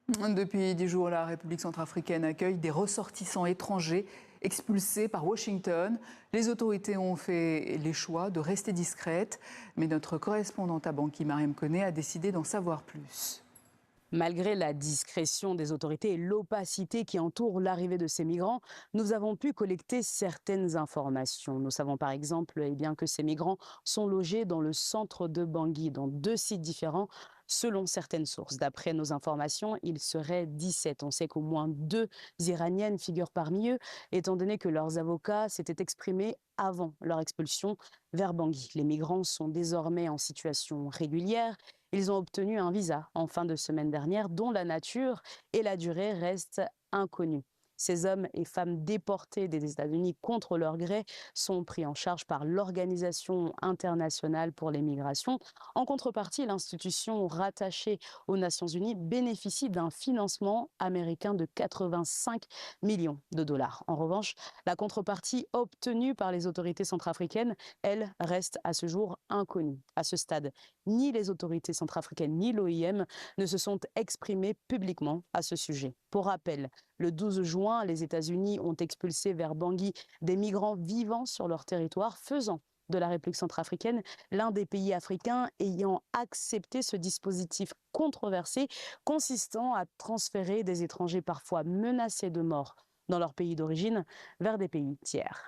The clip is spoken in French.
Depuis 10 jours, la République centrafricaine accueille des ressortissants étrangers expulsés par Washington. Les autorités ont fait les choix de rester discrètes, mais notre correspondante à Bangui, Mariam Koné, a décidé d'en savoir plus. Malgré la discrétion des autorités et l'opacité qui entoure l'arrivée de ces migrants, nous avons pu collecter certaines informations. Nous savons par exemple que ces migrants sont logés dans le centre de Bangui, dans 2 sites différents, selon certaines sources. D'après nos informations, ils seraient 17. On sait qu'au moins 2 Iraniennes figurent parmi eux, étant donné que leurs avocats s'étaient exprimés avant leur expulsion vers Bangui. Les migrants sont désormais en situation régulière. Ils ont obtenu un visa en fin de semaine dernière dont la nature et la durée restent inconnues. Ces hommes et femmes déportés des États-Unis contre leur gré sont pris en charge par l'Organisation internationale pour les migrations. En contrepartie, l'institution rattachée aux Nations Unies bénéficie d'un financement américain de 85 millions de dollars. En revanche, la contrepartie obtenue par les autorités centrafricaines, elle, reste à ce jour inconnue. À ce stade, ni les autorités centrafricaines ni l'OIM ne se sont exprimés publiquement à ce sujet. Pour rappel, le 12 juin, les États-Unis ont expulsé vers Bangui des migrants vivant sur leur territoire, faisant de la République centrafricaine l'un des pays africains ayant accepté ce dispositif controversé consistant à transférer des étrangers parfois menacés de mort dans leur pays d'origine vers des pays tiers.